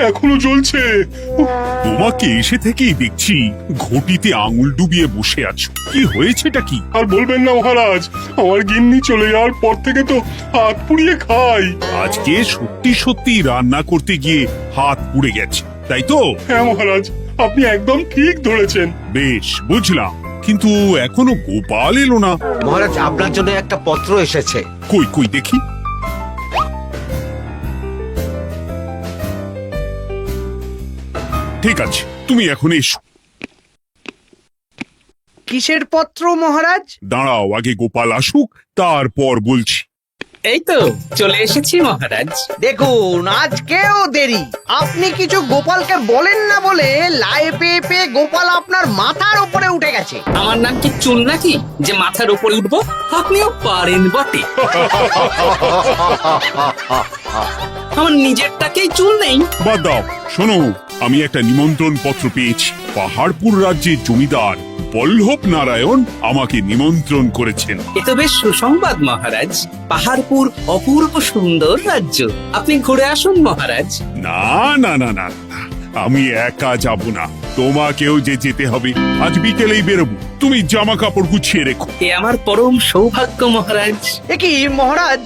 এখনো জ্বলছে। তোমাকে এসে থেকেই দেখছি ঘটিতে আঙুল ডুবিয়ে বসে আছো, কি হয়েছেটা কি? আর বলবেন না মহারাজ, আমার গিন্নি চলে যাওয়ার পর থেকে তো হাত পুড়িয়ে খাই। আজকে সত্যি সত্যি রান্না করতে গিয়ে হাত পুড়ে গেছে, তাই তো? হ্যাঁ মহারাজ, আপনি একদম ঠিক ধরেছেন। বেশ, বুঝলাম, কিন্তু এখনো গোপাল এলো না। মহারাজ, আপনার জন্য একটা পত্র এসেছে। কই কই দেখি। ঠিক আছে, তুমি এখন এসো। কিসের পত্র মহারাজ? দাঁড়াও, আগে গোপাল আসুক, তারপর বলছি। এই তো চলে এসেছি মহারাজ। দেখুন, আজকেও দেরি। আপনি কিছু গোপালকে বলেন না বলে লাই পেয়ে পেয়ে গোপাল আপনার মাথার উপরে উঠে গেছে। আমার নাম কি চুল নাকি যে মাথার উপরে উঠবো? আপনিও পারেন বটে। আমার নিজেরটাকেই চুল নেই। বাদ দাও, শোনো, আমি একটা নিমন্ত্রণ পত্র পেয়েছি। পাহাড়পুর রাজ্যের জমিদার বল্লভ নারায়ণ আমাকে নিমন্ত্রণ করেছেন। এ তো বেশ সুসংবাদ মহারাজ। পাহাড়পুর অপূর্ব সুন্দর রাজ্য, আপনি ঘুরে আসুন মহারাজ। না না না না না, আমি একা যাব না, তোমাকেও যে যেতে হবে। আজ বিকেলেই বেরোবো, তুমি জামা কাপড় গুছিয়ে রেখো। এ আমার পরম সৌভাগ্য মহারাজ। এ কি মহারাজ,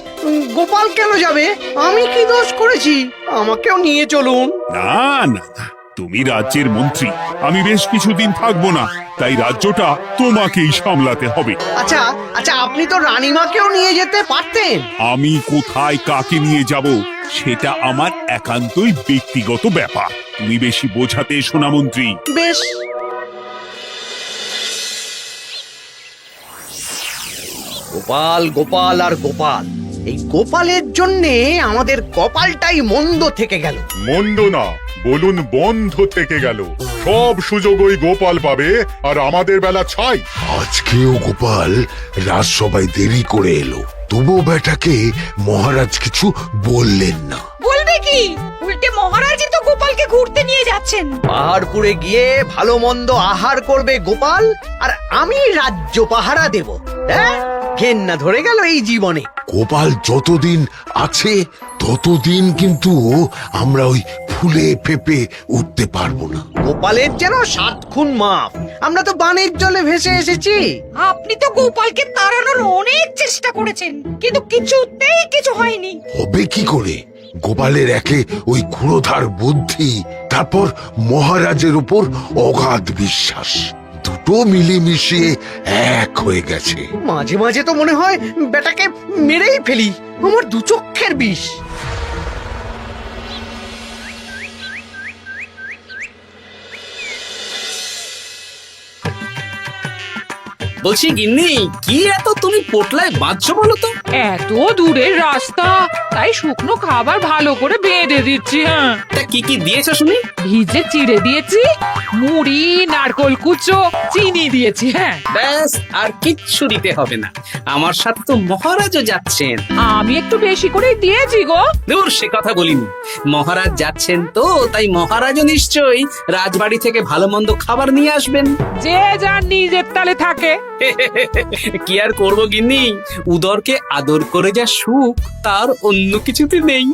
গোপাল কেন যাবে? আমি কি দোষ করেছি? আমাকেও নিয়ে চলুন। না না না, তুমি রাজ্যের মন্ত্রী, আমি বেশ কিছুদিন থাকবো না, তাই রাজ্যটা তোমাকেই সামলাতে হবে। আচ্ছা আচ্ছা, আপনি তো রানীমাকেও নিয়ে যেতে পারতেন। আমি কোথায় কাকে নিয়ে যাব সেটা আমার একান্তই ব্যক্তিগত ব্যাপার। তুমি বেশি বোঝাতে এসো না মন্ত্রী। বেশ। গোপাল গোপাল আর গোপাল, এই গোপালের জন্যে আমাদের কপালটাই মন্দ থেকে গেল। মন্দ না, বলুন বন্ধ থেকে গেল। সব সুযোগ ওই গোপাল পাবে, আর আমাদের বেলা ছাই। আজকেও গোপাল রাজসভায় দেরি করে এলো, তবুও বেটাকে মহারাজ কিছু বললেন না। বলবে কি? উল্টে মহারাজই তো গোপালকে ঘুরতে নিয়ে যাচ্ছেন। পাহাড়পুরে গিয়ে ভালো মন্দ আহার করবে গোপাল, আর আমি রাজ্য পাহারা দেব। হ্যাঁ, ঘেন্না ধরে গেল এই জীবনে। গোপাল যতদিন আছে ততদিন কিন্তু আমরা ওই ফুলে ফেপে উঠতে পারবো না। গোপালের যেন 7 খুন মাপ। আমরা তো বানের জলে ভেসে এসেছি। আপনি তো গোপালকে তাড়ানোর অনেক চেষ্টা করেছেন, কিন্তু কিছুতেই কিছু হয়নি। হবে কি করে? গোপালের একে ওই ক্ষুরোধার বুদ্ধি, তারপর মহারাজের উপর অগাধ বিশ্বাস, দুটো মিলেমিশে এক হয়ে গেছে। মাঝে মাঝে তো মনে হয় বেটাকে মেরেই ফেলি। আমার দু চক্ষের বিষ। বলছি গিন্নি, কি এত তুমি পোটলায় বাঁধছো বলো তো? এত দূরের রাস্তা, তাই শুকনো খাবার ভালো করে বেঁধে দিচ্ছি। হ্যাঁ, তা কি কি দিয়েছো শুনি? ভিজে চিড়ে দিয়েছি, মুড়ি, নারকোল কুচো, চিনি দিয়েছি। হ্যাঁ, ব্যাস, আর কিচ্ছু দিতে হবে না। আমার সাথে তো মহারাজও যাচ্ছেন। আমি একটু বেশি করে দিয়েছি গো। দূর, সে কথা বলিনি। মহারাজ যাচ্ছেন তো, তাই মহারাজও নিশ্চয়ই রাজবাড়ি থেকে ভালো মন্দ খাবার নিয়ে আসবেন। যে যার নিজের তালে থাকে। কি আর করবো গিন্নি, উদরকে আদর করে যা সুখ তার অন্য কিছুতে নেই।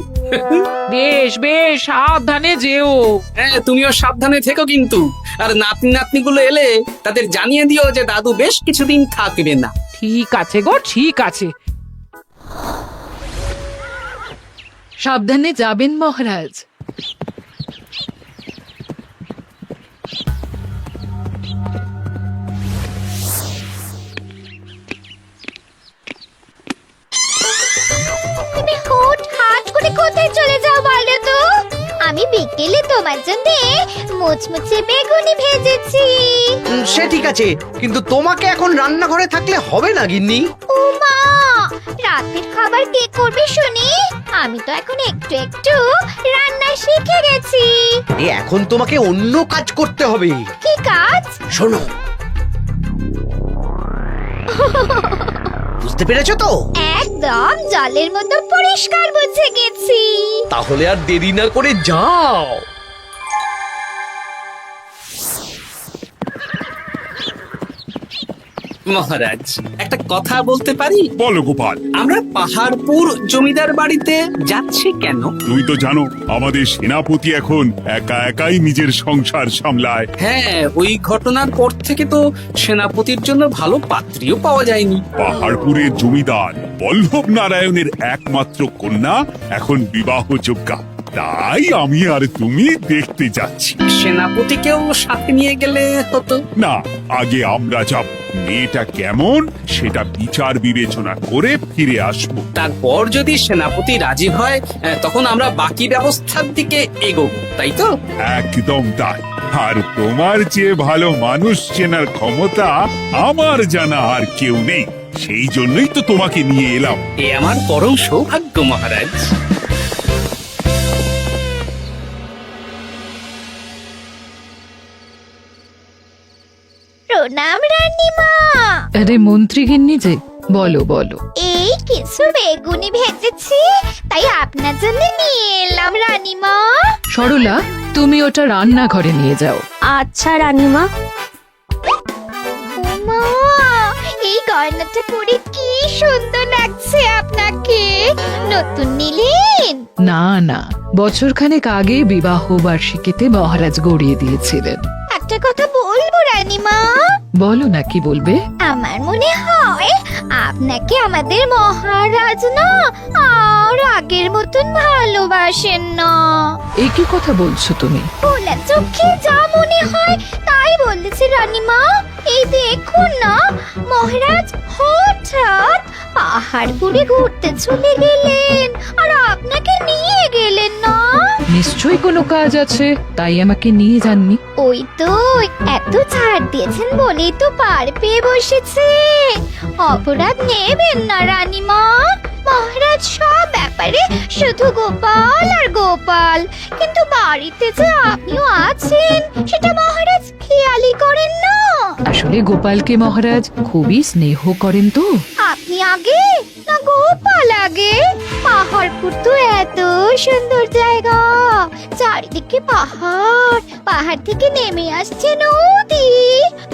বেশ বেশ, সাবধানে যেও। হ্যাঁ, তুমিও সাবধানে থেকো কিন্তু। আর নাতনি নাতনিগুলো এলে তাদের জানিয়ে দিও যে দাদু বেশ কিছুদিন থাকবে না। ঠিক আছে গো, ঠিক আছে। সাবধানে যাবেন মহারাজ। তুমি হুটহাট করে কোথায় চলে যাও বলো তো? আমি বিকেলে তোমার জন্য মুচমুচে বেগুনি ভেজেছি। সে ঠিক আছে, কিন্তু তোমাকে এখন রান্নাঘরে থাকলে হবে না গিন্নি। ও মা, রাতের খাবার কে করবে শুনি? আমি তো এখন একটু একটু রান্না শিখে গেছি। এখন তোমাকে অন্য কাজ করতে হবে। কি কাজ? শোনো, বুঝতে পেরেছো তো? একদম জলের মতো পরিষ্কার বুঝে গেছি। তাহলে আর দেরি না করে যাও। মহারাজ একটা কথা বলতে পারি? বলো গোপাল। আমরা পাহাড়পুর জমিদার বাড়িতে যাচ্ছি কেন? তুমি তো জানো আমাদের সেনাপতি এখন একা একাই নিজের সংসার সামলায়। হ্যাঁ, ওই ঘটনার পর থেকে তো সেনাপতির জন্য ভালো পাত্রীও পাওয়া যায়নি। পাহাড়পুরের জমিদার বল্লভ নারায়ণের একমাত্র কন্যা এখন বিবাহযোগ্যা, তাই আমি আর তুমি দেখতে যাচ্ছি। সেনাপতিকেও সাথে নিয়ে গেলে হতো। না, আগে আমরা যাব, মেয়েটা কেমন সেটা বিচার বিবেচনা করে ফিরে আসবো। তারপর যদি সেনাপতি রাজি হয় তখন আমরা বাকি ব্যবস্থার দিকে এগোবো, তাই তো? একদম তাই। আর তোমার চেয়ে ভালো মানুষ চেনার ক্ষমতা আমার জানা আর কেউ নেই, সেই জন্যই তো তোমাকে নিয়ে এলাম। এ আমার পরম সৌভাগ্য মহারাজ। প্রণাম রানীমা। আরে মন্ত্রী গিন্নি যে, বলো বলো। এই কিছু বেগুনি ভেজেছি, তাই আপনার জন্য নিয়ে এলাম রানীমা। সরলা, তুমি ওটা রান্নাঘরে নিয়ে যাও। আচ্ছা রানীমা। ওমা, এই গয়নাটা পরে কি সুন্দর লাগছে আপনাকে। নতুন নিলেন? না না, বছরখানেক আগে বিবাহ বার্ষিকীতে মহারাজ গড়িয়ে দিয়েছিলেন। একটা কথা বলবো রানীমা? বলো না, কি বলবে? আমার মনে হয় আপনাকে আমাদের মহারাজ না আর আগের মতন ভালোবাসেন না। এই কি কথা বলছো তুমি? খোলা চোখে যা মনে হয় তাই বলেছি রানীমা। এই দেখুন না, মহারাজ হঠাৎ পাহাড়পুরে ঘুরতে চলে গেলেন আর আপনাকে নিয়ে গেলেন না। নিশ্চয়ই কোনো কাজ আছে, তাই আমাকে নিয়ে যাননি। ওই তো, এত ছাড় দিয়েছেন বলেই তো পার পেয়ে বসেছে। অপরাধ নেবেন না রানীমা। মহারাজ সব ব্যাপারে শুধু গোপাল আর গোপাল, কিন্তু বাড়িতে যে আপনিও আছেন সেটা মহারাজ খেয়ালই করেন না। আসলে গোপালকে মহারাজ খুবই স্নেহ করেন তো। আপনি আগে না গোপাল আগে? পাহাড়পুর তো এত সুন্দর জায়গা, চারিদিকে পাহাড়, পাহাড় থেকে নেমে আসছে নদী।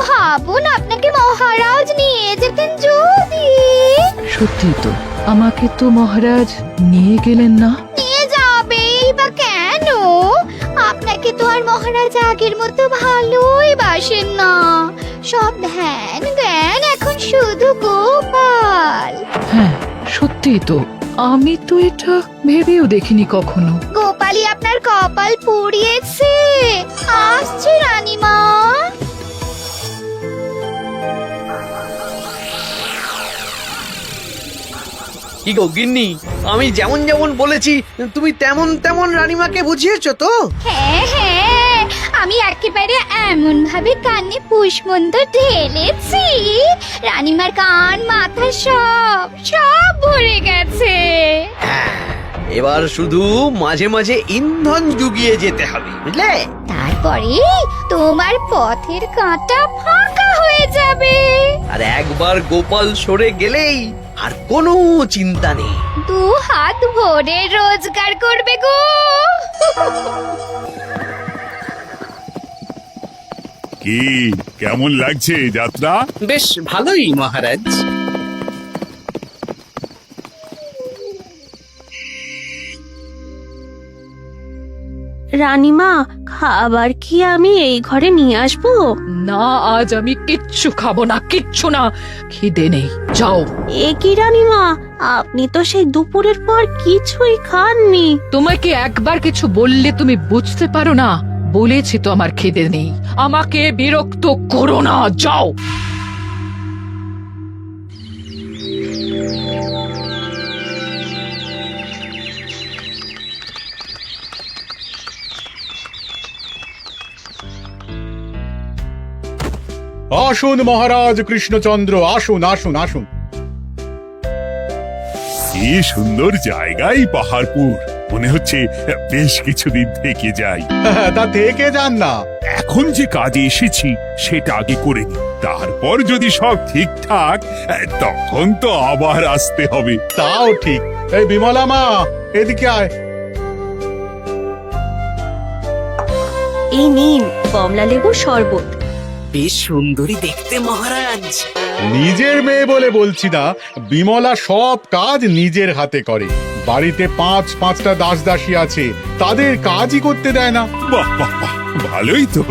ভাবুন আপনাকে মহারাজ নিয়ে যেতেন যদি। সত্যি তো, আমাকে তো মহারাজ নিয়ে গেলেন না। নিয়ে যাবেই বা কেন? আপনাকে তো আর মহারাজ আগের মতো ভালোই বাসেন না। সব ধ্যান জ্ঞান এখন শুধু গোপাল। হ্যাঁ সত্যি তো, আমি তো এটা ভেবেও দেখিনি কখনো। গোপালই আপনার কপাল পুড়িয়েছে। আসছে রানীমা। কি গো গিন্নি, আমি যেমন যেমন বলেছি তুমি তেমন তেমন রানীমাকে বুঝিয়েছো তো? হ্যাঁ হ্যাঁ, আমি একেবারে এমন ভাবে কানে পুষ্পমন্ত ঢেলেছি, রানীমার কান মাথা সব সব ভরে গেছে। এবার শুধু মাঝে মাঝে ইন্ধন জুগিয়ে যেতে হবে, বুঝলে? তারপরে তোমার পথের কাঁটা ফাঁকা হয়ে যাবে। আর একবার গোপাল সরে গেলেই আর কোনো চিন্তা নেই। দু হাত ভরে রোজগার করবে গো। কি কেমন লাগছে যাত্রা? বেশ ভালোই মহারাজ। রানীমা, খাবার কি আমি এই ঘরে নিয়ে আসবো? না, আজ আমি কিচ্ছু খাবো না, কিচ্ছু না, খিদে নেই, যাও। এ কি রানীমা, আপনি তো সেই দুপুরের পর কিছুই খাননি। তোমাকে একবার কিছু বললে তুমি বুঝতে পারো না? বলেছি তো আমার খিদে নেই, আমাকে বিরক্ত করো না, যাও। আসুন মহারাজ কৃষ্ণচন্দ্র, আসুন আসুন আসুন। কি সুন্দর জায়গায় পাহাড়পুর, মনে হচ্ছে বেশ কিছুদিন থেকে যাই। তা থেকে যান না। এখন যে কাজে এসেছি সেটা আগে করে নি, তারপর যদি সব ঠিকঠাক তখন তো আবার আসতে হবে। তাও ঠিক। এই বিমলা মা, এদিকে আয়। এই নিন কমলা লেবুর শরবত। বেশ সুন্দরী দেখতে মহারাজ। নিজের মেয়ে বলে বলছি না, বিমলা সব কাজ নিজের হাতে করে। বাড়িতে পাঁচটা দাস দাসী আছে, তাদের কাজই করতে দেয় না। বাহ বাহ বাহ, ভালোই তো।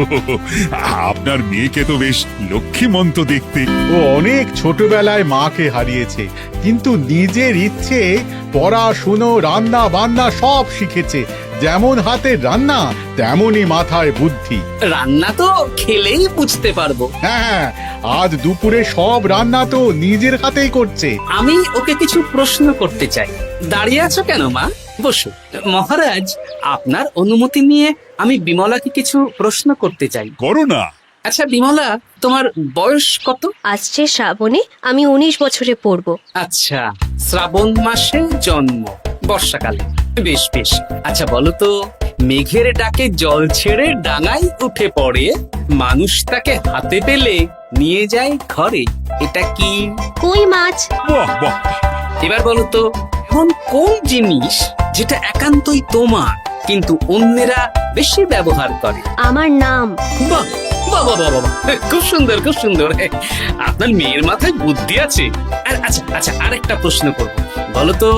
আপনার মেয়েকে তো বেশ লক্ষ্মীমন্ত দেখতে। ও অনেক ছোটবেলায় মাকে হারিয়েছে, কিন্তু নিজের ইচ্ছে পড়াশুনো রান্না বান্না সব শিখেছে। যেমন হাতের রান্না তেমনই মাথায় বুদ্ধি। রান্না তো খেলেই বুঝতে পারবো। হ্যাঁ, আজ দুপুরে সব রান্না তো নিজের হাতেই করছে। আমি ওকে কিছু প্রশ্ন করতে চাই। দাঁড়িয়ে আছো কেন মা? বসো। মহারাজ, আপনার অনুমতি নিয়ে আমি বিমলাকে কিছু প্রশ্ন করতে চাই। করো না। আচ্ছা বিমলা, তোমার বয়স কত? আসছে শ্রাবণে আমি 19 বছরে পড়বো। আচ্ছা, শ্রাবণ মাসে জন্ম, বর্ষাকালে। বেশ বেশ। আচ্ছা বলো তো, মেঘের ডাকে জল ছেড়ে ডাঙায় উঠে পড়ে, মানুষ তাকে হাতে পেলে নিয়ে যায় ঘরে, এটা কি? কই মাছ। বাহ বাহ, এবার বলো তো, এমন কোন জিনিস যেটা একান্তই তোমার কিন্তু অন্যেরা বেশি ব্যবহার করে? আমার নাম। বাহ বাহ বাহ বাহ বাহ, খুব সুন্দর খুব সুন্দর। আপনার মেয়ের মাথায় বুদ্ধি আছে। আর আচ্ছা আচ্ছা, আরেকটা প্রশ্ন করব। বলো তো,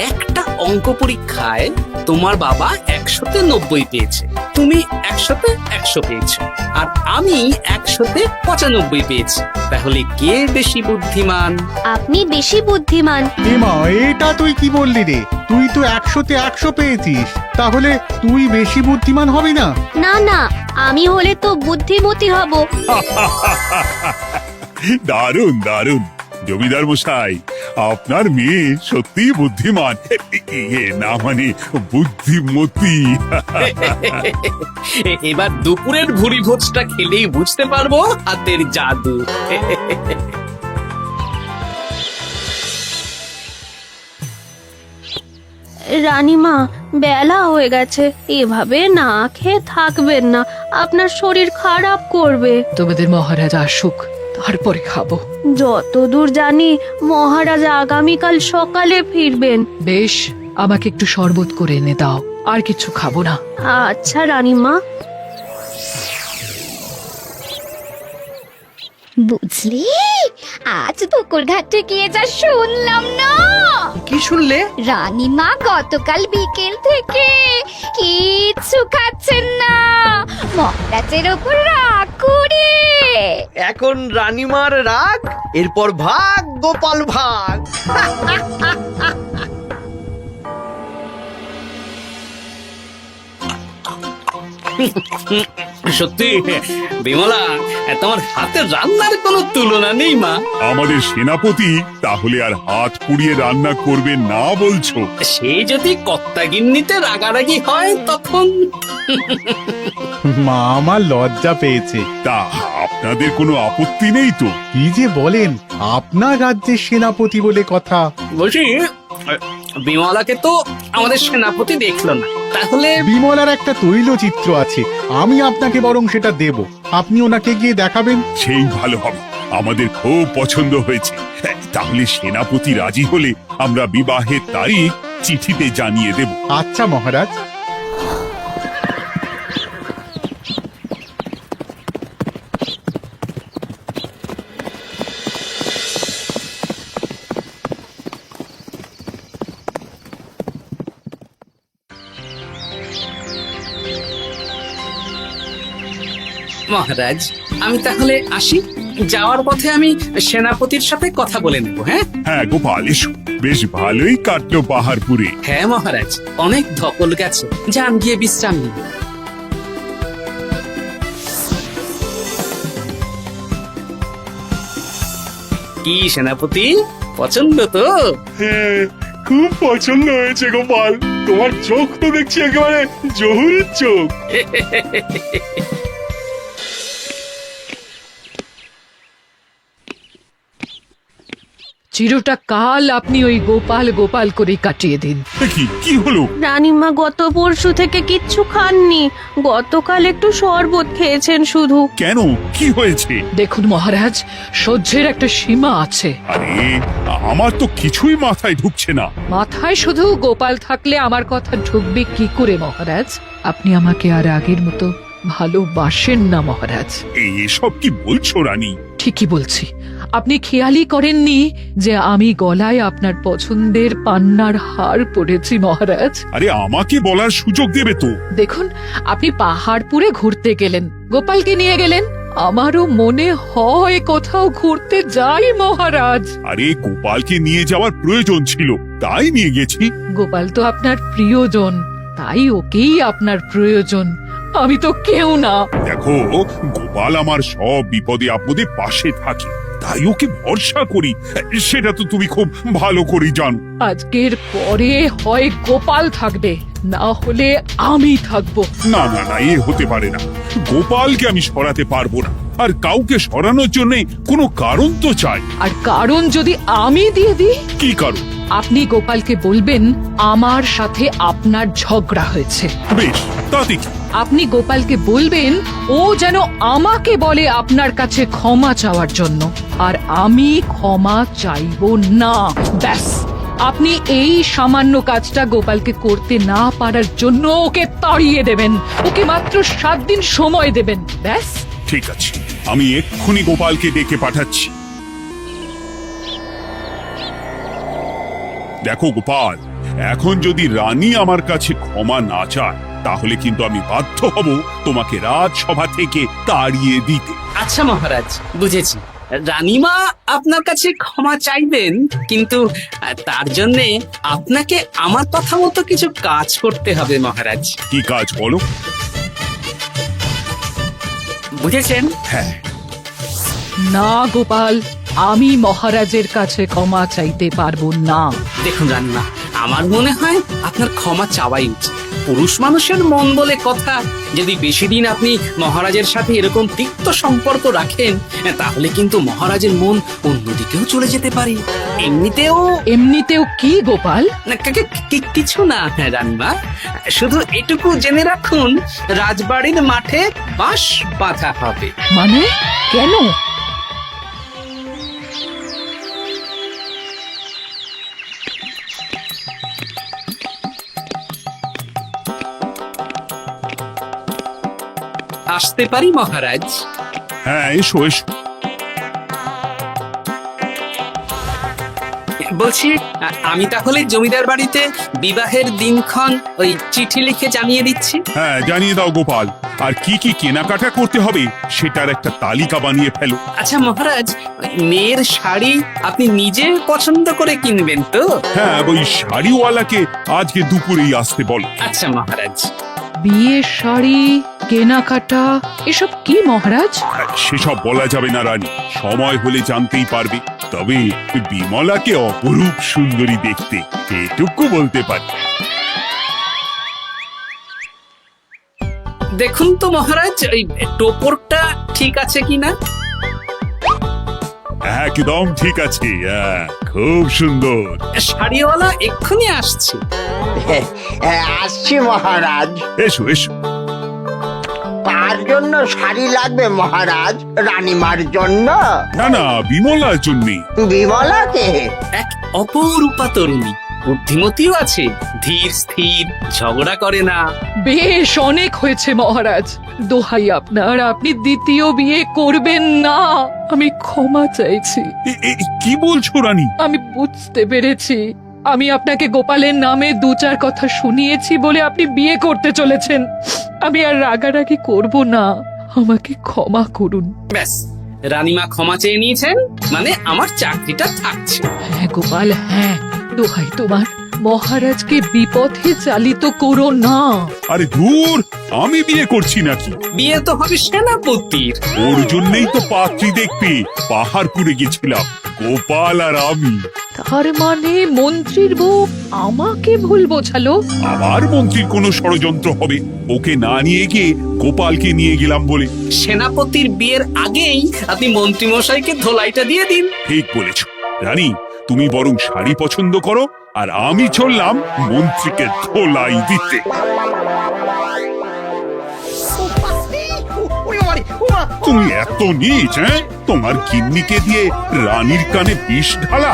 একটা অঙ্ক পরীক্ষায় তোমার বাবা 100-তে 90 পেয়েছে, তুমি 100-তে 100 পেয়েছো, আর আমি 100-তে 95 পেয়েছি। তাহলে কে বেশি বুদ্ধিমান? আপনি বেশি বুদ্ধিমান। এমা, এটা তুই কি বললি রে? তুই তো 100-তে 100 পেয়েছিস, তাহলে তুই বেশি বুদ্ধিমান হবি না? না না, আমি হলে তো বুদ্ধিমতী হব। দারুণ দারুণ। জমিদার মশাই, আপনার মেয়ে সত্যি বুদ্ধিমান, না মানে বুদ্ধিমতী। এবার দুপুরের ভুরি ভোজটা খেলেই বুঝতে পারবো হাতের জাদু। রানীমা, বেলা হয়ে গেছে, এভাবে না খেয়ে থাকবেন না, আপনার শরীর খারাপ করবে। তোমাদের মহারাজ আসুক, তারপরে খাবো। যতদূর জানি মহারাজ আগামীকাল সকালে ফিরবেন। বেশ, আমাকে একটু শরবত করে এনে দাও, আর কিছু খাবো না। আচ্ছা রানীমা। বুঝলি, আজ পুকুর ঘাটে গিয়ে যা শুনলাম না। কি শুনলে? রানীমা গতকাল বিকেল থেকে কিচ্ছু খাচ্ছেন না, মহারাজের ওপর রাগ করে। এখন রানীমার রাগ, এরপর ভাগ গোপাল ভাগ। সত্যি বিমলা, তোমার হাতের রান্নার কোনো তুলনা নেই মা। আমাদের সেনাপতি তাহলে আর হাত পুড়িয়ে রান্না করবে না বলছো? সে যদি কর্তাগিন্নিতে রাগারাগি হয় তখন। মা আমার লজ্জা পেয়েছে। তা আপনাদের কোনো আপত্তি নেই তো? কি যে বলেন, আপনার রাজ্যের সেনাপতি বলে কথা। বলছি, বিমলাকে তো আমাদের সেনাপতি দেখলো না, তাহলে বিমলার একটা তৈলচিত্র আছে, আমি আপনাকে বরং সেটা দেব, আপনি ওনাকে গিয়ে দেখাবেন। সেই ভালো হবে, আমাদের খুব পছন্দ হয়েছে। তাহলে সেনাপতি রাজি হলে আমরা বিবাহের তারিখ চিঠিতে জানিয়ে দেব। আচ্ছা মহারাজ। মহারাজ, আমি তাহলে আসি। যাওয়ার পথে আমি সেনাপতির সাথে কথা বলে নেব। হ্যাঁ হ্যাঁ গোপাল, এসো। বেশ ভালোই কাটলো পাহাড়পুরে। হ্যাঁ মহারাজ, অনেক ধকল গেছে, যান গিয়ে বিশ্রাম নিন। কি সেনাপতি, পছন্দ তো? হ্যাঁ, খুব পছন্দ হয়েছে গোপাল। তোমার চোখ তো দেখছি একেবারে জহুরির চোখ। চিরটা কাল আপনি ওই গোপাল গোপাল করে কাটিয়ে দিন। কি হলো? রানীমা গত পরশু থেকে কিচ্ছু খাননি, গতকাল একটু শরবত খেয়েছেন শুধু। কেন, কি হয়েছে? দেখুন মহারাজ, সহ্যের একটা সীমা আছে। আরে, আমার তো কিছুই মাথায় ঢুকছে না। মাথায় শুধু গোপাল থাকলে আমার কথা ঢুকবে কি করে মহারাজ? আপনি আমাকে আর আগের মতো ভালোবাসেন না মহারাজ। এসব কি বলছো রানী? ঠিকই বলছি, আপনি খেয়ালই করেননি যে আমি গলায় আপনার পছন্দের পান্নার হার পরেছি মহারাজ? আরে আমাকে বলার সুযোগ দেবে তো। দেখুন, আপনি পাহাড়পুরে ঘুরতে গেলেন, গোপালকে নিয়ে গেলেন। আমারও মনে হয় কোথাও ঘুরতে যাই মহারাজ। আরে গোপালকে নিয়ে যাওয়ার প্রয়োজন ছিল, তাই নিয়ে গেছি। গোপাল তো আপনার প্রিয়জন, তাই ওকেই আপনার প্রয়োজন, আমি তো কেউ না। দেখো, গোপাল আমার সব বিপদে আপদে পাশে থাকে, তাই ওকে ভরসা করি, সেটা তো তুমি খুব ভালো করে জানো। আজকের পরে হয় গোপাল থাকবে, না হলে আমি থাকবো। না না না, এ হতে পারে না। গোপালকে আমি সরাতে পারবো না, আর কাউকে সরানোর জন্য কোনো কারণ তো চাই। আর কারণ যদি আমি দিয়ে দিই? কি কারণ? আপনি গোপালকে বলবেন আমার সাথে আপনার ঝগড়া হয়েছে। বেশ, তাতে কি? আপনি গোপালকে বলবেন ও যেন আমাকে বলে আপনার কাছে ক্ষমা চাওয়ার জন্য, আর আমি ক্ষমা চাইবো না। ব্যাস, আপনি এই সামান্য কাজটা গোপালকে করতে না পারার জন্য ওকে তাড়িয়ে দেবেন, ওকে মাত্র 7 দিন সময় দেবেন। ব্যাস। ঠিক আছে, আমি এক্ষুনি গোপালকে ডেকে পাঠাচ্ছি। দেখো গোপাল, এখন যদি রানী আমার কাছে ক্ষমা না চায়, তাহলে কিন্তু আমি বাধ্য হব তোমাকে রাজসভা থেকে তাড়িয়ে দিতে। আচ্ছা মহারাজ, বুঝেছি। রানীমা আপনার কাছে ক্ষমা চাইবেন, কিন্তু তার জন্যে আপনাকে আমার কথা মতো কিছু কাজ করতে হবে মহারাজ। কি কাজ বলো? বুঝেছেন? হ্যাঁ। না গোপাল, আমি মহারাজের কাছে ক্ষমা চাইতে পারবো না। দেখুন রানীমা, আমার মনে হয় আপনার ক্ষমা চাওয়াই উচিত। পুরুষ মানুষের মন বলে কথা, যদি বেশি দিন আপনি মহারাজের সাথে এরকম তিক্ত সম্পর্ক রাখেন, তাহলে কিন্তু মহারাজের মন অন্যদিকেও চলে যেতে পারে। এমনিতেও কি গোপাল? না, কিছু না রানীমা, শুধু এটুকু জেনে রাখুন, রাজবাড়ির মাঠে বাঁশ বাঁধা হবে। মানে কেন? আসতে পারি মহারাজ? হ্যাঁ, এসো এসো। বলছি, আমি তাহলে জমিদার বাড়িতে বিবাহের দিনক্ষণ ওই চিঠি লিখে জানিয়ে দিচ্ছি। হ্যাঁ, জানিয়ে দাও গোপাল। আর কি কি কেনাকাটা করতে হবে সেটার একটা তালিকা বানিয়ে ফেলো। আচ্ছা মহারাজ, মেয়ের শাড়ি আপনি নিজে পছন্দ করে কিনবেন তো? হ্যাঁ, ওই শাড়িওয়ালাকে আজকে দুপুরেই আসতে বলো। আচ্ছা মহারাজ। বিয়ের শাড়ি, কেনাকাটা, এসব কি মহারাজ? সেসব বলা যাবে না রানী, সময় হলে জানতেই পারবে। তবে বিমলাকে অপরূপ সুন্দরী দেখতে, এটুকু বলতে পারি। দেখুন তো মহারাজ, ওই টোপরটা ঠিক আছে কিনা? একদম ঠিক আছে, খুব সুন্দর। শাড়িওয়ালা এক্ষুনি আসছে। আসছি মহারাজ। এসো এসো। কার জন্য শাড়ি লাগবে মহারাজ? রানীমার জন্য? না না, বিমলার জন্যে। বিমলাকে? এক অপরূপা তরুণী, বুদ্ধিমতীও আছে, ধীর স্থির, ঝগড়া করে না। বেশ, অনেক হয়েছে মহারাজ, দোহাই আপনার, আপনি দ্বিতীয় বিয়ে করবেন না। আমি ক্ষমা চাইছি। কি বলছো রানী? আমি বুঝতে পেরেছি, আমি আপনাকে গোপালের নামে 2-4 কথা শুনিয়েছি বলে আপনি বিয়ে করতে চলেছেন। আমি আর রাগারাগি করব না, আমাকে ক্ষমা করুন। ব্যাস, রানীমা ক্ষমা চেয়ে নিয়েছেন, মানে আমার চাকরিটা থাকছে। হ্যাঁ গোপাল, হ্যাঁ, দোহাই তোমার, মহারাজকে বিপথে চালিত করো না। আরে ধুর, আমি বিয়ে করছি নাকি? বিয়ে তো হবে সেনাপতির। ওর জন্যই তো পাত্রী দেখতে পাহাড়পুরে গেছিলাম, গোপাল আর আমি। তার মানে মন্ত্রীর বউ আমাকে ভুল বোঝালো? আবার মন্ত্রীর কোনো ষড়যন্ত্র হবে, ওকে না নিয়ে গিয়ে গোপালকে নিয়ে গেলাম বলে। সেনাপতির বিয়ের আগেই আপনি মন্ত্রী মশাইকে ধোলাইটা দিয়ে দিন। ঠিক বলেছ রানী, তুমি বরং শাড়ি পছন্দ করো, আর আমি চললাম মন্ত্রীকে ধোলাই দিতে। তুমি এত নীচ, তোমার গিন্নিকে দিয়ে রানীর কানে বিষ ঢালা?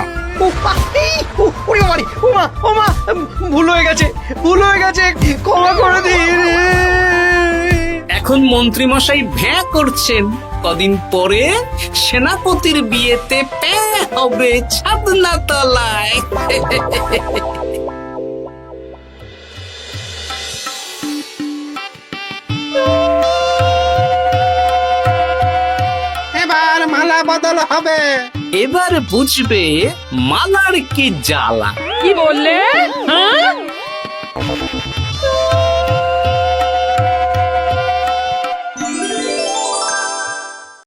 ভুল হয়ে গেছে, ভুল হয়ে গেছে, ক্ষমা করে দিন। এখন মন্ত্রী মশাই ভ্যাঁ করছেন, কদিন পরে সেনাপতির বিয়েতে হবে ছাদনা তলায়। এবার মালা বদল হবে। এবার বুঝবে মালার কি জ্বালা। কি বললে? হ্যাঁ?